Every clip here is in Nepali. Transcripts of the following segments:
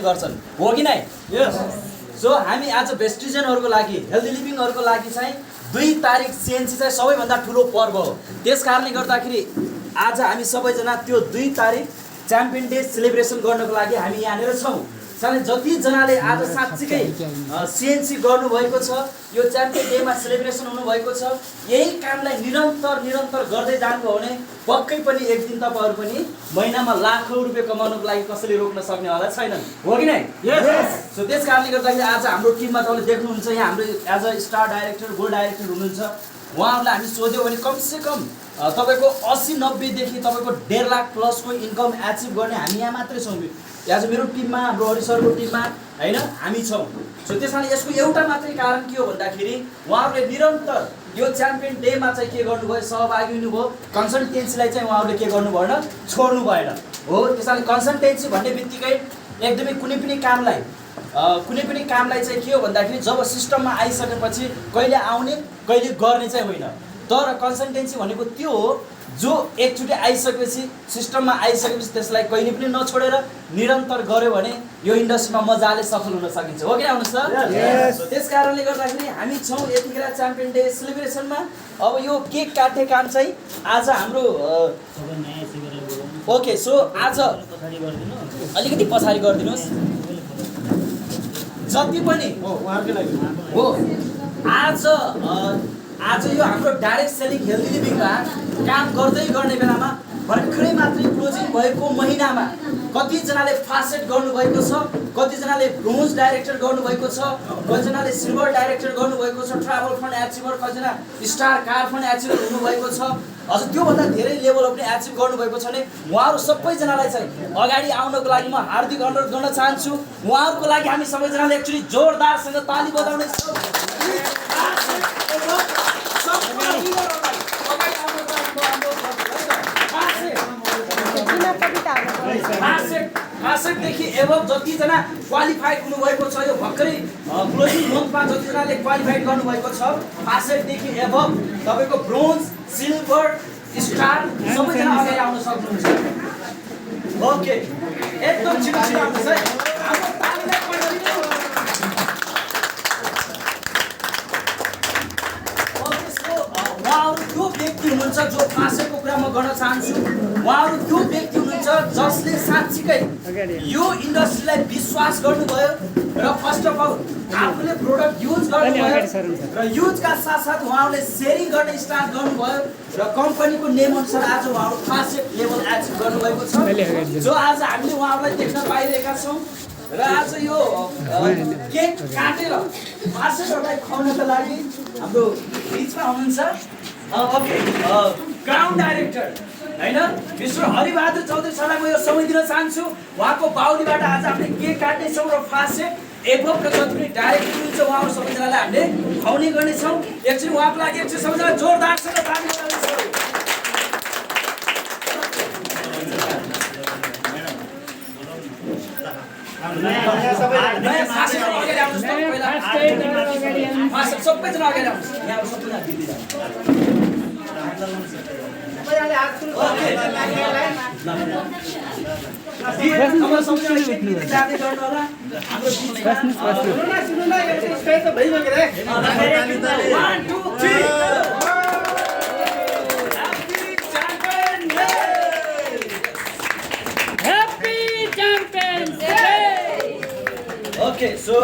गर्छन् हो कि नै सो हामी आज भेस्टिजनहरुको लागि हेल्दी लिभिङहरुको लागि चाहिँ 2 तारिक सिएनसी चाहिँ सबैभन्दा ठुलो पर्व हो त्यसकारणले गर्दाखेरि आज हामी सबैजना त्यो 2 तारिक च्याम्पियन डे सेलिब्रेसन गर्नको लागि हामी यहाँनेर छौं साले जति जनाले आज साच्चीकै सिएनसी गर्नु भएको छ यो च्याम्पियन डेमा सेलिब्रेसन हुनु भएको छ यही कामलाई निरन्तर गर्दै जानुभयो भने पक्कै पनि एक दिन तपाईहरु पनि महिनामा लाखौं रुपैयाँ कमाउनको लागि कसैले रोक्न सक्ने होला छैनन् हो कि नै सो त्यसकारणले गर्दाखेरि आज हाम्रो टिममा तपाईले देख्नुहुन्छ यहाँ हाम्रो as a star director gold director हुनुहुन्छ उहाँहरुलाई हामी सोध्यौ भने कम से कम तपाईको 80-90 देखि तपाईको 1.5 लाख प्लस को इन्कम अचिभ गर्ने हामी यहाँ मात्रै छौं आज मेरो टिममा हाम्रो हरि सरको टिममा हैन हामी छौं सो त्यसैले यसको एउटा मात्रै कारण के हो भन्दाखेरि उहाँहरुले निरन्तर यो च्याम्पियन डे मा चाहिँ के गर्नुभयो सहभागी हुनुभयो कन्सल्टेन्सीलाई चाहिँ उहाँहरुले के गर्नु भएन छोड्नु भएन हो त्यसैले कन्सल्टेन्सी भन्ने बित्तिकै एकदमै कुनै पनि कामलाई चाहिँ के हो भन्दाखेरि जब सिस्टममा आइसकेपछि कहिले आउने कहिले गर्ने चाहिँ होइन तर कन्सल्टेन्सी भनेको त्यो हो जो एकचोटी आइसकेपछि सिस्टममा आइसकेपछि त्यसलाई कहिले पनि नछोडेर निरन्तर गर्यो भने यो इन्डस्ट्रीमा मजाले सफल हुन सकिन्छ हो कि आउनुस् त सो त्यसकारणले गर्दाखेरि हामी छौं यतिखेर च्याम्पियन डे सेलिब्रेसनमा अब यो केक काट्ने काम चाहिँ आज हाम्रो ओके सो आज अलिकति पछाडी गरिदिनुस् जति पनि हो आज यो हाम्रो डाइरेक्ट सेलिङ हेल्दी लिभिङमा काम गर्ने बेलामा भर्खरै मात्रै क्लोजिङ भएको महिनामा कति जनाले फासेट गर्नु भएको छ कति जनाले ब्रोन्ज डाइरेक्टर गर्नु भएको छ कति जनाले सिल्भर डाइरेक्टर गर्नु भएको छ ट्राभल फन्ड अचिभर कति जना स्टार कार फन्ड अचिभर हुनु भएको छ अझ त्यो भन्दा धेरै लेभल पनि अचिभ गर्नु भएको छ भने उहाँहरु सबैजनालाई चाहिँ अगाडि आउनको लागि म हार्दिक अनुरोध गर्न चाहन्छु उहाँहरुको लागि हामी सबैजनाले एक्चुअली जोरदारसँग ताली बजाउने छौं देखि एभव जति जना क्वालिफाइड हुनु भएको छ यो भर्खरै क्लोजिङ मन्थमा जति जनाले क्वालिफाइड गर्नु भएको छ फासेट देखि एभव तपाईको ब्रोन्ज सिल्भर स्टार सबैजना अगाडि आउन सक्नुहुन्छ ओके एकदम छिटो आउनुस् है हाम्रो तालीलाई बढाइदिनु ओके सो उहाँहरु त्यो व्यक्ति हुनुहुन्छ जो फासेटको कुरा म गर्न चाहन्छु उहाँहरु त्यो व्यक्ति हुनुहुन्छ जसले साच्चीकै यो इन्डस्ट्रीलाई विश्वास गर्नुभयो र फर्स्ट अफ अल आफूले प्रोडक्ट युज गर्नुभयो र युजका साथसाथ उहाँहरुले शेयरिङ गर्न स्टार्ट गर्नुभयो र कम्पनीको नेम अनुसार आज उहाँहरु फासेट लेभल अचिभ गर्नुभएको छ जो आज हामीले उहाँहरुलाई देख्न पाइरहेका छौं र आज यो केक काटेर फासेटहरुलाई खुवाउनका लागि हाम्रो बिचमा हुनुहुन्छ ओके ग्राउन्ड डाइरेक्टर हैन मिस्टर हरिबहादुर चौधरी सरलाई म यो समय दिन चाहन्छु उहाँको बाहुलीबाट आज हामीले केक काट्ने छौं र फासेट एभव र जति पनि डाइरेक्ट हुन्छ उहाँहरु सबैजनालाई हामीले खुवाउने गर्ने छौं एकछिन उहाँको लागि एकछिन सबैजना जोरदारसँग ताली बजाउनुहोस् सबैजना अगाडि आउनुहोस् यहाँ सबैजना दिदी ओके सो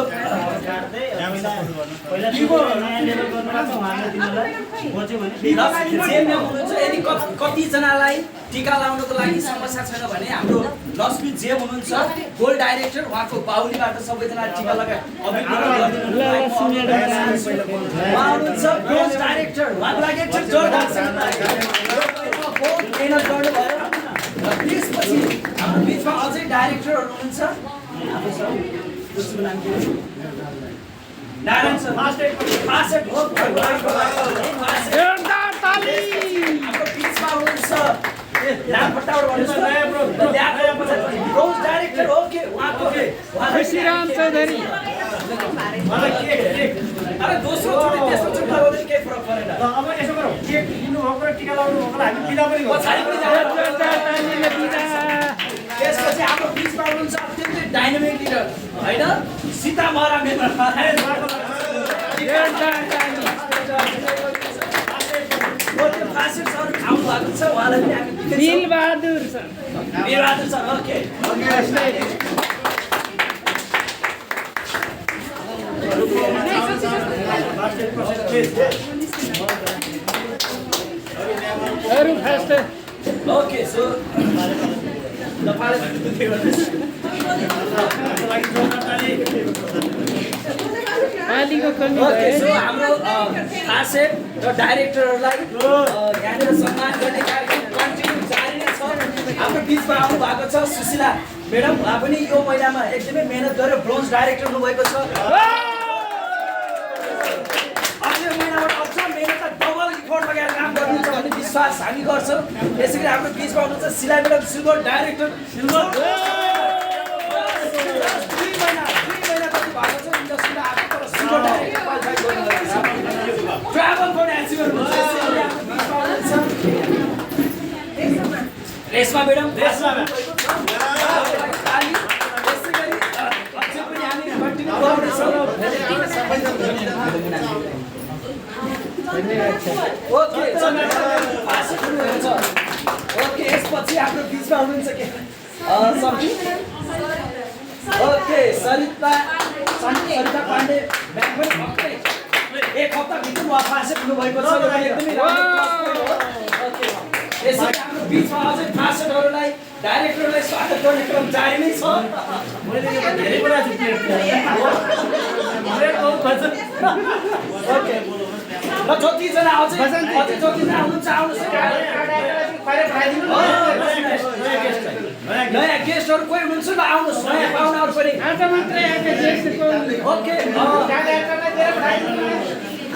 पहिला दिगो नयाँ लेभल गर्नुमा छ उहाँले तिमीलाई बोल्छु भने जेमा हुनुहुन्छ यदि कति जनालाई टीका लाउनको लागि समस्या छैन भने हाम्रो लक्ष्मी जेम हुनुहुन्छ गोल्ड डाइरेक्टर उहाँको बाहुलीबाट सबैजना टीका लगाए अभिनन्दन गरिदिनु उहाँ हुनुहुन्छ ब्रोन्ज डाइरेक्टर उहाँको लागि एकचोटि जोरदार मेहनत गर्नुभयो र त्यसपछि हाम्रो बिचमा अझै डाइरेक्टरहरु हुनुहुन्छ उसको नाम के हो नारायण सर फासेट हो जोरदार ताली हाम्रो बिचमा हुनुहुन्छ नाम फटाफट भन्नुस् नयाँ ब्रोन्ज डाइरेक्टर हो के उहाँको के श्रीराम चौधरी मलाई के अरे दोस्रो छोटे तेस्रो छोटे गर्दा के फरक परेन अब यसो गरौँ केक लिनु भएको र टीका लाउनु भएको हामी बिदा पनि गर्छौँ पछाडी पनि जान्छ त्यसपछि हाम्रो बिचमा हुनुहुन्छ अत्यन्तै डाइनामिक लिडर होइन सीतामरा मेम्बर आउनु भएको छ उहाँलाई पनि हामी Bir Bahadur sir Bir Bahadur sir okay अरू फास्ट ओके सो पालीको कमी ओके सो हाम्रो खासेट र डाइरेक्टरहरूलाई यहाँनिर सम्मान गर्ने कार्यक्रम कन्टिन्यू जारी नै छ हाम्रो बिचमा आउनु भएको छ सुशीला म्याडम उहाँ पनि यो महिनामा एकदमै मेहनत गरेर ब्रोन्ज डाइरेक्टर हुनुभएको छ अझै महिनाबाट अझ मेहनत डबल इफोर्ट लगाएर काम गर्नुहुन्छ भन्ने विश्वास हामी गर्छौँ यसरी हाम्रो बिचमा हुनुहुन्छ शिला म्याडम सिल्भर डाइरेक्टर सिल्भर 2 महिना जति भएको छ इन्डस्ट्रीमा आएको तर सिल्भर डाइरेक्टर क्वालिफाई गर्नुभएको छ ट्राभल गर्ने एचिभर हुनुहुन्छ Reshma madam Reshma okay okay यसपछि हाम्रो बिचमा हुनुहुन्छ के ओके सरिता पाण्डे म्याम पनि भर्खरै एक हप्ताभित्र उहाँ फाँसे हुनुभएको छ एकदमै राम्रो ओके यसरी हाम्रो बिचमा अझै फाँसेटहरूलाई डाइरेक्टरलाई स्वागत गर्ने क्रम जारी नै छ धेरै कुरा ओके ल जतिजना अझै जतिजना हुनुहुन्छ आउनुहोस् नयाँ गेस्टहरू कोही हुनुहुन्छ ल आउनुहोस् नयाँ पाहुनाहरू पनि आज मात्रै आएका गेस्टको ओके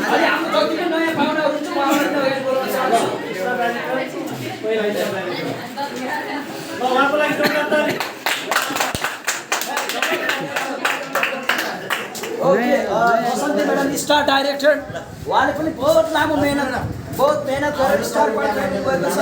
अनि हाम्रो जति पनि नयाँ पाहुनाहरू हुन्छ उहाँहरूलाई अगाडि बोलाउन चाहन्छु उहाँको लागि ओके बसन्ती म्याडम स्टार डाइरेक्टर उहाँले पनि बहुत लामो मेहनत गरेर स्टार क्वालिफाई गर्नुभएको छ